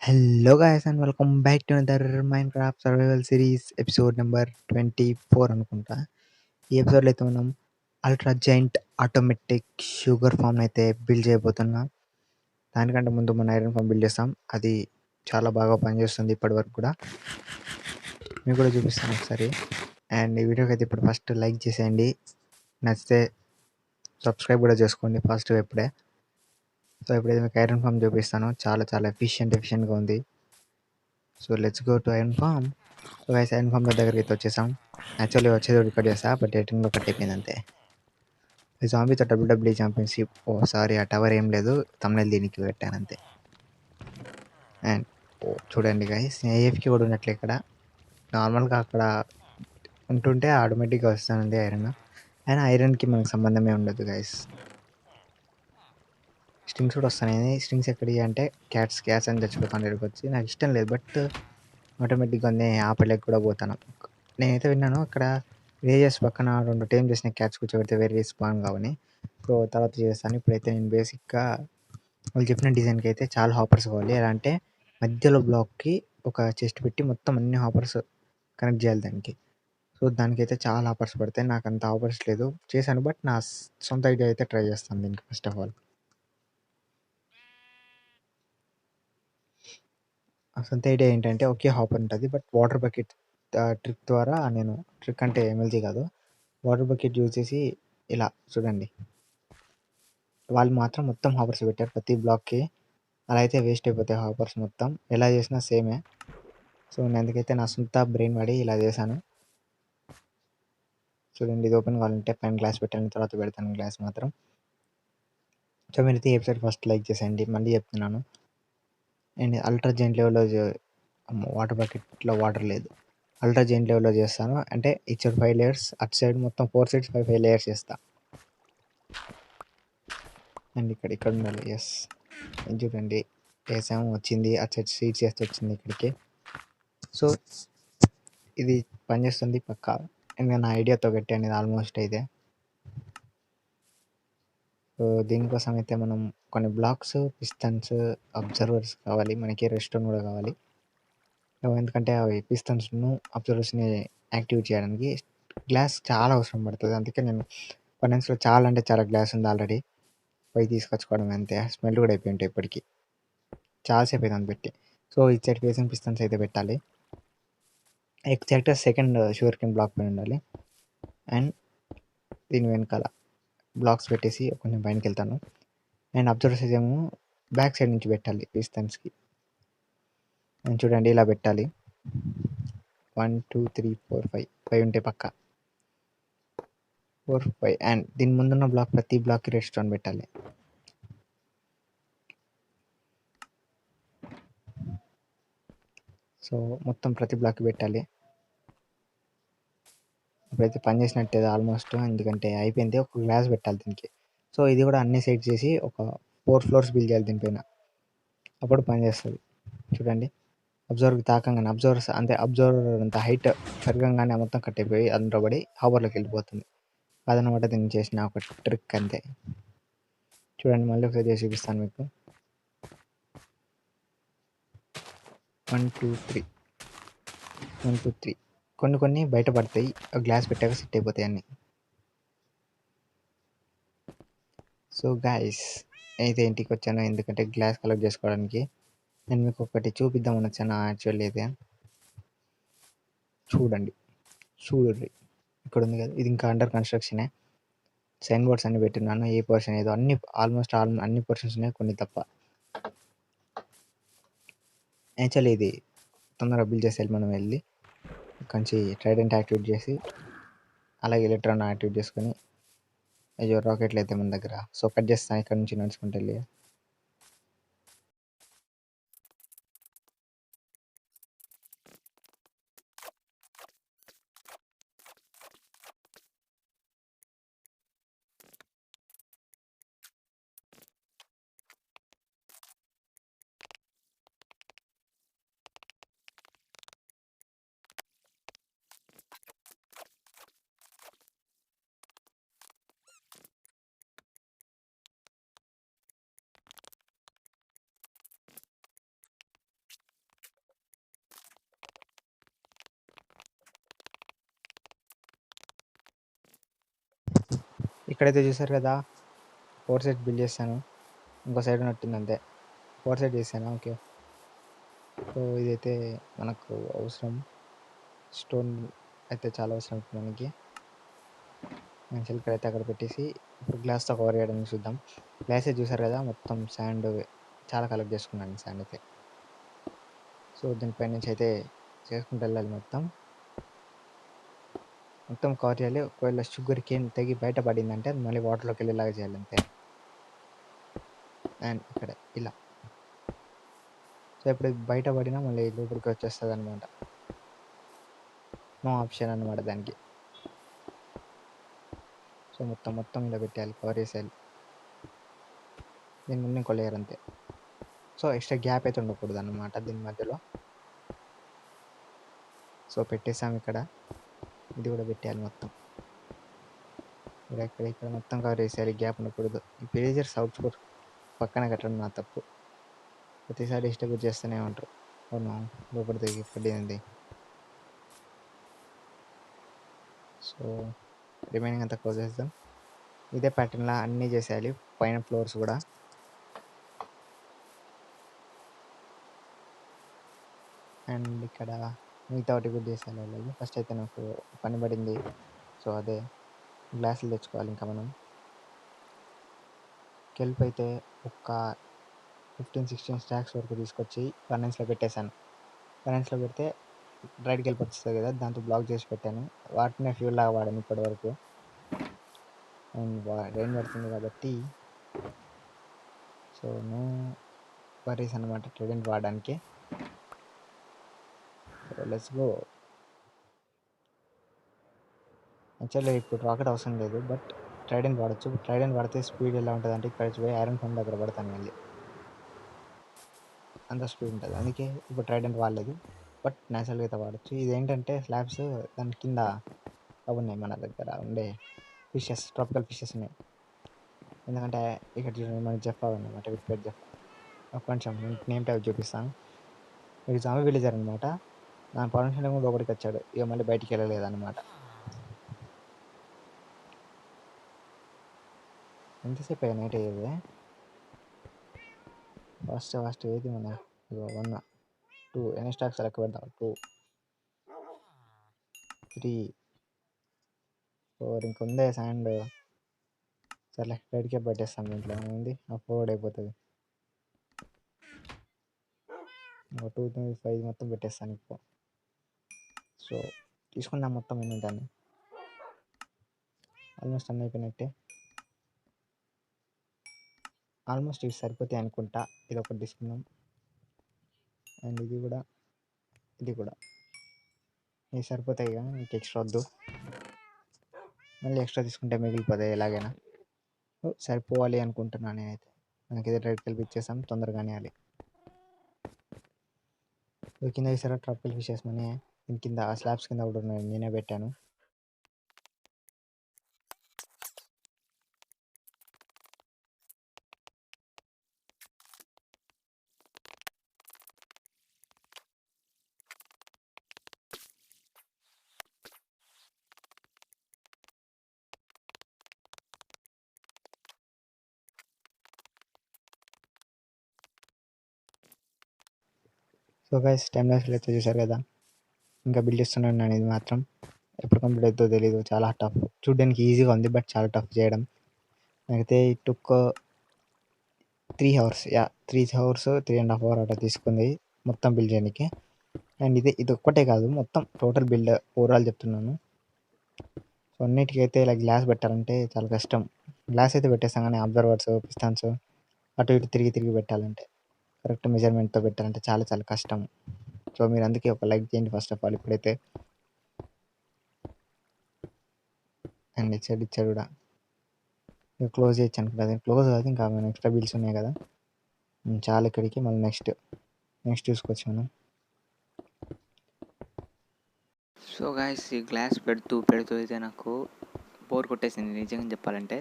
Hello guys and welcome back to another Minecraft survival series episode number 24 అనుకుంటా. ఈ ఎపిసోడ్లో అయితే మనం ultra giant automatic sugar farm అయితే బిల్డ్ చేయబోతున్నాం. దానికంటే ముందు మన ఐరన్ ఫామ్ బిల్డ్ చేస్తాం. అది చాలా బాగా పనిచేస్తుంది ఇప్పటి వరకు కూడా. మీకు కూడా చూపిస్తాను ఒకసారి. అండ్ ఈ వీడియోకి అయితే ఇప్పుడు ఫస్ట్ లైక్ చేసేయండి, నచ్చితే సబ్స్క్రైబ్ కూడా చేసుకోండి ఫస్ట్ ఇప్పుడే. సో ఇప్పుడైతే మీకు ఐరన్ ఫామ్ చూపిస్తాను. చాలా ఎఫిషియెంట్గా ఉంది. So let's go to iron farm. So guys iron farm దగ్గరికి అయితే వచ్చేసాం. యాక్చువల్లీ వచ్చేది రికార్డ్ చేస్తా, బట్ ఎడిటింగ్లో కట్ అయిపోయింది అంతే. ఈ జాంబీతో డబ్ల్యూడబ్ల్యూ ఛాంపియన్షిప్. ఓ సారీ, ఆ టవర్ ఏం లేదు, తమిళ దీనికి పెట్టాను అంతే. అండ్ చూడండి గైస్, ఏఎఫ్కి కూడా ఉన్నట్లు ఇక్కడ నార్మల్గా అక్కడ ఉంటుంటే ఆటోమేటిక్గా వస్తుంది ఐరన్. అయినా ఐరన్కి మనకు సంబంధమే ఉండదు గైస్. స్ట్రింగ్స్ కూడా వస్తున్నాయి. స్ట్రింగ్స్ ఎక్కడి అంటే క్యాట్స్ అని చచ్చిపోతాను ఇక్కడికి వచ్చి. నాకు ఇష్టం లేదు, బట్ ఆటోమేటిక్గా ఆపలేక కూడా పోతాను. నేనైతే విన్నాను అక్కడ విలేజెస్ పక్కన 2 టైం చేసిన క్యాట్స్ కూర్చోబెడితే వేరే స్పాన్ కావని. సో తర్వాత చేస్తాను. ఇప్పుడైతే నేను బేసిక్గా వాళ్ళు చెప్పిన డిజైన్కి అయితే చాలా హాపర్స్ కావాలి. ఎలా అంటే మధ్యలో బ్లాక్కి ఒక చెస్ట్ పెట్టి మొత్తం అన్ని హాపర్స్ కనెక్ట్ చేయాలి దానికి. సో దానికైతే చాలా హాపర్స్ పడతాయి. నాకు అంత హాపర్స్ లేదు, చేశాను, బట్ నా సొంత ఐడియా అయితే ట్రై చేస్తాను దీనికి. ఫస్ట్ ఆఫ్ ఆల్ సొంత ఐడియా ఏంటంటే ఒకే హాపర్ ఉంటుంది, బట్ వాటర్ బకెట్ ట్రిక్ ద్వారా నేను, ట్రిక్ అంటే ఎమ్ఎల్జీ కాదు, వాటర్ బకెట్ యూజ్ చేసి ఇలా చూడండి. వాళ్ళు మాత్రం మొత్తం హాపర్స్ పెట్టారు ప్రతి బ్లాక్కి. అలా అయితే వేస్ట్ అయిపోతాయి హాపర్స్ మొత్తం. ఎలా చేసినా సేమే. సో నేను అందుకైతే నా సొంత బ్రెయిన్ వాడి ఇలా చేశాను. చూడండి, ఇది ఓపెన్ కావాలంటే పైన గ్లాస్ పెట్టాను, తర్వాత పెడతాను గ్లాస్ మాత్రం. సో మీరైతే ఈ ఎపిసోడ్ ఫస్ట్ లైక్ చేసేయండి, మళ్ళీ చెప్తున్నాను. అండ్ అల్ట్రా జైంట్ లెవెల్లో వాటర్ బకెట్లో వాటర్ లేదు, అల్ట్రా జైంట్ లెవెల్లో చేస్తాను. అంటే ఇచ్చాడు 5 లేయర్స్, అటు సైడ్ మొత్తం 4 సైడ్స్ 5 లేయర్స్ చేస్తా. అండ్ ఇక్కడ ఉండాలి. ఎస్, చూడండి వేసాము, వచ్చింది. అటు సైడ్ సీడ్స్ చేస్తే వచ్చింది ఇక్కడికి. సో ఇది పనిచేస్తుంది పక్కా. అండ్ నా ఐడియాతో కట్టాను ఇది ఆల్మోస్ట్ అయితే. సో దీనికోసం అయితే మనం కొన్ని బ్లాక్స్, పిస్టన్స్, అబ్జర్వర్స్ కావాలి మనకి, రెస్టోన్ కూడా కావాలి. ఎందుకంటే అవి పిస్టన్స్ను అబ్జర్వర్స్ని యాక్టివేట్ చేయడానికి గ్లాస్ చాలా అవసరం పడుతుంది. అందుకే నేను ఫైనాన్స్లో చాలా అంటే చాలా గ్లాస్ ఉంది ఆల్రెడీ, పోయి తీసుకొచ్చుకోవడం అంతే. స్మెల్ కూడా అయిపోయి ఉంటాయి ఇప్పటికీ, చాలాసేపు అయితే పెట్టి. సో ఈ సైడ్ ఫేసింగ్ పిస్టన్స్ అయితే పెట్టాలి. ఎగ్జాక్ట్గా సెకండ్ షుగర్ కేన్ బ్లాక్ పైన ఉండాలి. అండ్ దీని వెనకాల బ్లాక్స్ పెట్టేసి కొంచెం పైనకి వెళ్తాను. అండ్ అబ్జర్వర్స్ ఏమో బ్యాక్ సైడ్ నుంచి పెట్టాలి పిస్టన్స్కి. అండ్ చూడండి ఇలా పెట్టాలి. 1 2 3 4 5 ఉంటే పక్క 4 5. అండ్ దీని ముందున్న బ్లాక్ ప్రతి బ్లాక్కి రెడ్ స్టోన్ పెట్టాలి. సో మొత్తం ప్రతి బ్లాక్కి పెట్టాలి. ఇప్పుడైతే పని చేసినట్టే ఆల్మోస్ట్, ఎందుకంటే అయిపోయింది. ఒక గ్లాస్ పెట్టాలి దీనికి. సో ఇది కూడా అన్ని సెట్ చేసి ఒక 4 ఫ్లోర్స్ బిల్డ్ చేయాలి దీనిపైన, అప్పుడు పని చేస్తుంది. చూడండి, అబ్జర్వర్కి తాకంగానే అబ్జర్వర్ అంత హైట్ పెరగంగానే మొత్తం కట్ అయిపోయి అందులో పడి హావర్లోకి వెళ్ళిపోతుంది. అదనమాట దీన్ని చేసిన ఒక ట్రిక్ అంతే. చూడండి, మళ్ళీ ఒకసారి చేసి చూపిస్తాను మీకు. 1 2 3 1 2 3. కొన్ని బయటపడతాయి, గ్లాస్ పెట్టాక సెట్ అయిపోతాయి అన్నీ. సో గాయస్, అయితే ఇంటికి వచ్చాను ఎందుకంటే గ్లాస్ కలెక్ట్ చేసుకోవడానికి. నేను మీకు ఒకటి చూపిద్దామని వచ్చాను యాక్చువల్లీ అయితే. చూడండి ఇక్కడ ఉంది కదా, ఇది ఇంకా అండర్ కన్స్ట్రక్షనే. సైన్ బోర్డ్స్ అన్ని పెట్టినాను, ఏ పోర్షన్ ఏదో అన్ని ఆల్మోస్ట్ అన్ని పోర్షన్స్ ఉన్నాయి, కొన్ని తప్ప. యాక్చువల్లీ ఇది తొందరగా బిల్డ్ చేసేయాలి మనం వెళ్ళి. కొంచెం ట్రైడెంట్ యాక్టివేట్ చేసి అలాగే ఎలక్ట్రాన్ యాక్టివేట్ చేసుకొని. అయ్యో రాకెట్లు అయితే మన దగ్గర. సో కట్ చేస్తాను ఇక్కడ నుంచి నడుచుకుంటూ వెళ్ళి. ఇక్కడైతే చూసారు కదా, 4 సెట్ బిల్డ్ చేశాను. ఇంకో సైడ్ ఉన్నట్టుంది అంతే. 4 సెట్ చేశాను. ఓకే. సో ఇదైతే మనకు అవసరం. స్టోన్ అయితే చాలా అవసరం ఇప్పుడు మనకి. మంచిగా ఇక్కడైతే అక్కడ పెట్టేసి ఇప్పుడు గ్లాస్తో కవర్ చేయడానికి చూద్దాం. గ్లాస్ అయితే చూసారు కదా, మొత్తం శాండ్ చాలా కలెక్ట్ చేసుకున్నాను శాండ్ అయితే. సో దీనిపై నుంచి అయితే చేసుకుంటూ వెళ్ళాలి. మొత్తం కవర్ చేయాలి. ఒకవేళ షుగర్ కేన్ తెగి బయట పడిందంటే అది మళ్ళీ వాటర్లోకి వెళ్ళేలాగా చేయాలి అంతే. అండ్ ఇక్కడ ఇలా. సో ఇప్పుడు బయట పడినా మళ్ళీ లోపలికి వచ్చేస్తుంది అనమాట. నో ఆప్షన్ అనమాట దానికి. సో మొత్తం ఇలా పెట్టేయాలి, కవర్ చేసేయాలి. దీని ముందు ఇంకో లేయర్ అంతే. సో ఎక్స్ట్రా గ్యాప్ అయితే ఉండకూడదు అనమాట దీని మధ్యలో. సో పెట్టేసాము ఇక్కడ. ఇది కూడా పెట్టేయాలి మొత్తం. ఇక్కడ మొత్తం కవర్ చేసేయాలి, గ్యాప్ ఉండకూడదు. ఈ పేజర్స్ అవుట్పుట్ పక్కన కట్టడం నా తప్పు. ప్రతిసారి డిస్ట్రిబ్యూట్ చేస్తూనే ఉంటారు. అవును, లోపల దిగి పడింది. సో రిమైనింగ్ అంతా క్లోజ్ చేద్దాం. ఇదే ప్యాటర్న్లా అన్నీ చేసేయాలి, పైన ఫ్లోర్స్ కూడా. అండ్ ఇక్కడ మిగతా ఒకటి కూడా చేసేయాలి అలాగే. ఫస్ట్ అయితే నాకు పని పడింది. సో అదే గ్లాసులు తెచ్చుకోవాలి. ఇంకా మనం కెల్ప్ అయితే ఒక 15-16 స్టాక్స్ వరకు తీసుకొచ్చి ఫర్నెన్స్లో పెట్టేశాను. ఫర్నెన్స్లో పెడితే రైట్కి వెళ్ళి వస్తుంది కదా, దాంతో బ్లాక్ చేసి పెట్టాను. వాటినే ఫ్యూల్ లాగా వాడాను ఇప్పటి వరకు. అండ్ రెయిన్ పడుతుంది కాబట్టి సో నో వరీస్ అనమాట ట్రైడెంట్ వాడడానికి. Let's go. యాక్చువల్లీ ఇప్పుడు రాకెట్ అవసరం లేదు, బట్ ట్రైడెంట్ వాడచ్చు. ట్రైడెంట్ వాడితే స్పీడ్ ఎలా ఉంటుంది అంటే ఇక్కడ పోయి ఐరన్ ఫోన్ దగ్గర పడతాను మళ్ళీ, అంత స్పీడ్ ఉంటుంది. అందుకే ఇప్పుడు ట్రైడెంట్ వాడలేదు, బట్ న్యాచురల్గా అయితే వాడచ్చు. ఇదేంటంటే స్లాబ్స్ దాని కింద అవి ఉన్నాయి, మన దగ్గర ఉండే ఫిషెస్, ట్రాపికల్ ఫిషెస్ ఉన్నాయి. ఎందుకంటే ఇక్కడ చూడండి మనకి జెఫ్ అన్నమాట, వీటి పేరు జెఫ్. కొంచెం నేమ్ టైప్ చూపిస్తాను. వీడు జాంబీ విలేజర్ అనమాట. నా పర్మిషన్ కూడా లోపలికి వచ్చాడు, ఇక మళ్ళీ బయటికి వెళ్ళలేదు అనమాట. ఎంతసేపు అయ్యా నైట్ అయ్యేది? ఫస్ట్ ఏది మన 1 2 ఎన్ని స్టాక్స్ లెక్క పెడతాం? 2 3 4 ఇంకొందే శాండ్. సర్లే బయటికే పెట్టేస్తాం, దీంట్లో ఏముంది, ఆ 4 అయిపోతుంది. 2 5 మొత్తం పెట్టేస్తాను ఇప్పుడు. సో తీసుకుందాం మొత్తం ఎన్ని ఉంటాను. ఆల్మోస్ట్ అన్నీ అయిపోయినట్టే. ఆల్మోస్ట్ ఇవి సరిపోతాయి అనుకుంటా. ఇది ఒకటి తీసుకుందాం. అండ్ ఇది కూడా ఇవి సరిపోతాయి కదా, ఇంక ఎక్స్ట్రా వద్దు. మళ్ళీ ఎక్స్ట్రా తీసుకుంటే మిగిలిపోతాయి ఎలాగైనా. సరిపోవాలి అనుకుంటున్నాను నేనైతే. మనకి ఇది రెడ్ కలిపి ఇచ్చేసాం, తొందరగానే అది. కింద వేసారా ట్రాపికల్ ఫిషెస్ మనీ? దీని కింద ఆ స్లాబ్స్ కింద కూడా ఉన్నాయి, నేనే పెట్టాను. సో గైస్, టైం లైఫ్ అయితే చూసారు కదా, ఇంకా బిల్డ్ చేస్తున్నాను నేను. ఇది మాత్రం ఎప్పుడు కంప్లీట్ అవుతుందో తెలీదు. చాలా టఫ్. చూడడానికి ఈజీగా ఉంది, బట్ చాలా టఫ్ చేయడం. నాకైతే it took 3 hours. 3 hours, 3.5 hour అట్లా తీసుకుంది మొత్తం బిల్డ్ చేయడానికి. అండ్ ఇది ఒక్కటే కాదు, మొత్తం టోటల్ బిల్డ్ ఓవరాల్ చెప్తున్నాను. సో అన్నిటికైతే ఇలా గ్లాస్ పెట్టాలంటే చాలా కష్టం. గ్లాస్ అయితే పెట్టేస్తాం, కానీ అబ్జర్వర్స్, పిస్టన్స్ అటు ఇటు తిరిగి పెట్టాలంటే, కరెక్ట్ మెజర్మెంట్తో పెట్టాలంటే చాలా చాలా కష్టం. సో మీరు అందుకే ఒక లైక్ చేయండి ఫస్ట్ ఆఫ్ ఆల్ ఇప్పుడైతే. అండ్ ఇచ్చాడు కూడా ఇక క్లోజ్ చేయొచ్చు అనుకుంటా. క్లోజ్ కాదు, ఇంకా ఎక్స్ట్రా బిల్స్ ఉన్నాయి కదా, చాలా ఇక్కడికి. మళ్ళీ నెక్స్ట్ చూసుకోవచ్చు మనం. సో గాయస్, ఈ గ్లాస్ పెడుతూ అయితే నాకు బోర్ కొట్టేసింది నిజంగా చెప్పాలంటే.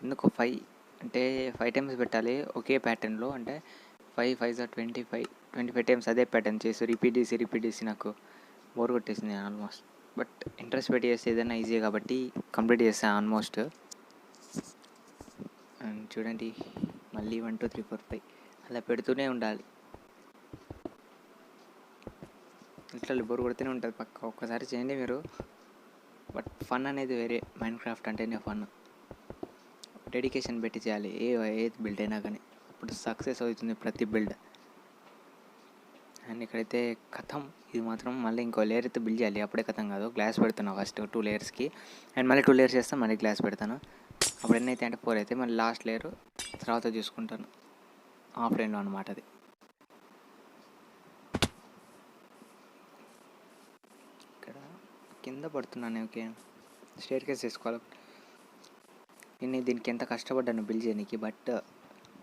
ఎందుకు 5 టైమ్స్ పెట్టాలి ఒకే ప్యాటర్న్లో, అంటే 5 5 25 టైమ్స్ అదే ప్యాటర్న్ చేసి రిపీట్ చేసి నాకు బోర్ కొట్టేసింది ఆల్మోస్ట్. బట్ ఇంట్రెస్ట్ పెట్టి చేస్తే ఏదైనా ఈజీ కాబట్టి కంప్లీట్ చేస్తాను ఆల్మోస్ట్. అండ్ చూడండి మళ్ళీ 1 2 3 4 5 అలా పెడుతూనే ఉండాలి. ఇట్లా బోర్ కొడుతూనే ఉంటుంది పక్క. ఒక్కసారి చేయండి మీరు. బట్ ఫన్ అనేది వేరే. మైన్క్రాఫ్ట్ అంటేనే ఫన్. డెడికేషన్ పెట్టి చేయాలి ఏ బిల్డ్ అయినా కానీ, అప్పుడు సక్సెస్ అవుతుంది ప్రతి బిల్డ్. అండ్ ఇక్కడైతే కథం. ఇది మాత్రం మళ్ళీ ఇంకో లేయర్ అయితే బిల్డ్ చేయాలి, అప్పుడే కథం కాదు. గ్లాస్ పెడుతున్నా ఫస్ట్ 2 లేయర్స్కి, అండ్ మళ్ళీ 2 లేయర్స్ చేస్తాను, మళ్ళీ గ్లాస్ పెడతాను. అప్పుడు ఎన్నైతే అంటే 4 అయితే మళ్ళీ లాస్ట్ లేయర్ తర్వాత చూసుకుంటాను. ఆఫ్లైన్లో అనమాట అది. ఇక్కడ కింద పడుతున్నాను. ఓకే, స్టేర్ కేస్ చేసుకోవాలి. నేను దీనికి ఎంత కష్టపడ్డాను బిల్డ్ చేయడానికి, బట్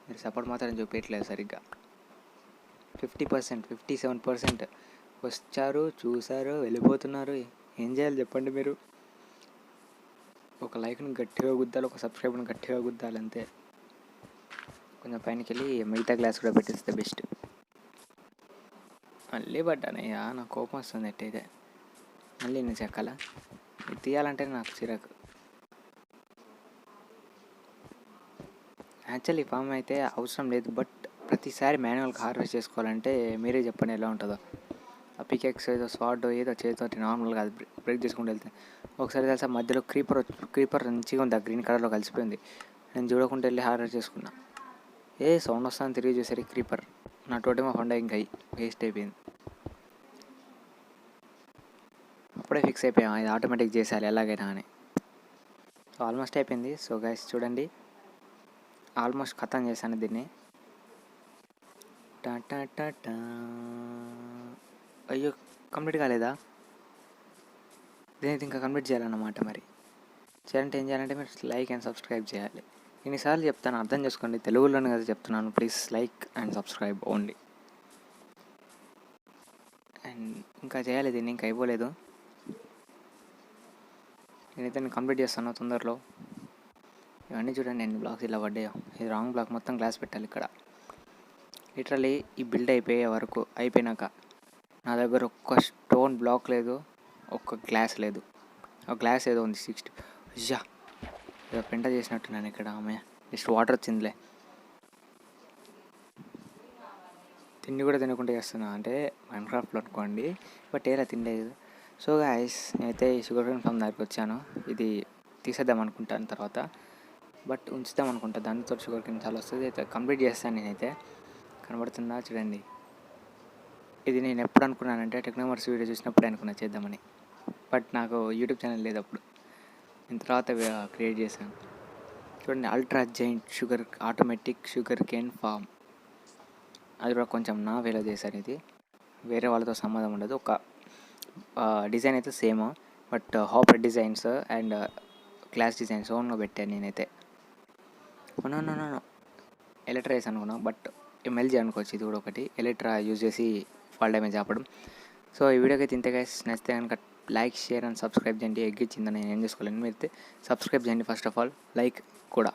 మీరు సపోర్ట్ మాత్రం చూపించట్లేదు సరిగ్గా. 50%, 57% వచ్చారు, చూసారు, వెళ్ళిపోతున్నారు. ఏం చేయాలి చెప్పండి మీరు? ఒక లైక్ని గట్టిగా గుద్దాలి, ఒక సబ్స్క్రైబ్ని గట్టిగా గుద్దాలి అంతే. కొంచెం పైనకి వెళ్ళి మిగతా గ్లాస్ కూడా పెట్టేస్తే బెస్ట్. మళ్ళీ పడ్డానయ్యా, నాకు కోపం వస్తుంది ఎట్టయితే. మళ్ళీ నేను చెక్కాలా? ఇది తీయాలంటే నాకు చిరాకు. యాక్చువల్లీ ఫామ్ అయితే అవసరం లేదు, బట్ ప్రతిసారి మాన్యువల్గా హార్వెస్ట్ చేసుకోవాలంటే మీరే చెప్పండి ఎలా ఉంటుందో. ఆ పికెక్స్ ఏదో స్వాడ్ ఏదో చేతితో నార్మల్గా అది బ్రేక్ చేసుకుంటూ వెళ్తే ఒకసారి తెలుసా మధ్యలో క్రీపర్ మంచిగా ఉంది, ఆ గ్రీన్ కలర్లో కలిసిపోయింది. నేను చూడకుండా వెళ్ళి హార్వెస్ట్ చేసుకున్నా. సౌండ్ వస్తాను తిరిగి చూసేసరికి క్రీపర్. నా టోటేమో ఫండ్ ఇంకా వేస్ట్ అయిపోయింది. అప్పుడే ఫిక్స్ అయిపోయాం ఇది ఆటోమేటిక్ చేసేయాలి ఎలాగైనా అని. సో ఆల్మోస్ట్ అయిపోయింది. సో గైస్ చూడండి, ఆల్మోస్ట్ ఖతం చేశాను దీన్ని. టా అయ్యో, కంప్లీట్ కాలేదా? దీనికి ఇంకా కంప్లీట్ చేయాలన్నమాట. మరి చేయాలంటే ఏం చేయాలంటే మీరు లైక్ అండ్ సబ్స్క్రైబ్ చేయాలి. ఎన్నిసార్లు చెప్తాను అర్థం చేసుకోండి, తెలుగులోనే కదా చెప్తున్నాను. Please like and subscribe only. And ఇంకా చేయాలి, దీన్ని ఇంకా అయిపోలేదు. నేనైతే కంప్లీట్ చేస్తాను తొందరలో. ఇవన్నీ చూడండి ఎన్ని బ్లాక్స్ ఇలా పడ్డాయో. ఇది రాంగ్ బ్లాక్, మొత్తం గ్లాస్ పెట్టాలి ఇక్కడ. లిటరలీ ఈ బిల్డ్ అయిపోయే వరకు అయిపోయినాక నా దగ్గర ఒక్క స్టోన్ బ్లాక్ లేదు, ఒక్క గ్లాస్ లేదు. ఒక గ్లాస్ ఏదో ఉంది 60. అయ్యా, ఏదో పెంట చేసినట్టున్నాను ఇక్కడ. ఆమె జస్ట్ వాటర్ వచ్చిందిలే. తిండి కూడా తినకుండా చేస్తున్నా అంటే మైన్క్రాఫ్ట్లో అనుకోండి, బట్ ఏలా తినలేదు. సో గైస్ నేనైతే ఈ షుగర్ కేన్ ఫామ్ దగ్గరికి వచ్చాను. ఇది తీసేద్దాం అనుకుంటాను తర్వాత, బట్ ఉంచుదాం అనుకుంటా. దానితో షుగర్ కేన్ చాలా వస్తుంది. అయితే కంప్లీట్ చేస్తాను నేనైతే. కనబడుతుందా చూడండి. ఇది నేను ఎప్పుడు అనుకున్నానంటే టెక్నోమర్స్ వీడియో చూసినప్పుడే అనుకున్నా చేద్దామని, బట్ నాకు యూట్యూబ్ ఛానల్ లేదు అప్పుడు. నేను తర్వాత క్రియేట్ చేశాను. చూడండి, ultra giant automatic sugar cane farm. అది కూడా కొంచెం నా వేలో చేశాను. ఇది వేరే వాళ్ళతో సంబంధం ఉండదు. ఒక డిజైన్ అయితే same, but hopper designs and class designs ఓన్గా పెట్టాను నేనైతే. ఎలక్ట్రా వేసి అనుకున్నా, బట్ ఎంఎల్జీ అనుకోవచ్చు. ఇది కూడా ఒకటి ఎలక్ట్రా యూజ్ చేసి ఫాల్ డ్యామేజ్ ఆపడం. సో ఈ వీడియోకి అయితే ఇంతే గైస్. నచ్చితే కనుక లైక్, షేర్ అండ్ సబ్స్క్రైబ్ చేయండి. ఎగ్గిచ్చిందని నేను ఏం చేసుకోలేను. మీరు అయితే సబ్స్క్రైబ్ చేయండి ఫస్ట్ ఆఫ్ ఆల్, లైక్ కూడా.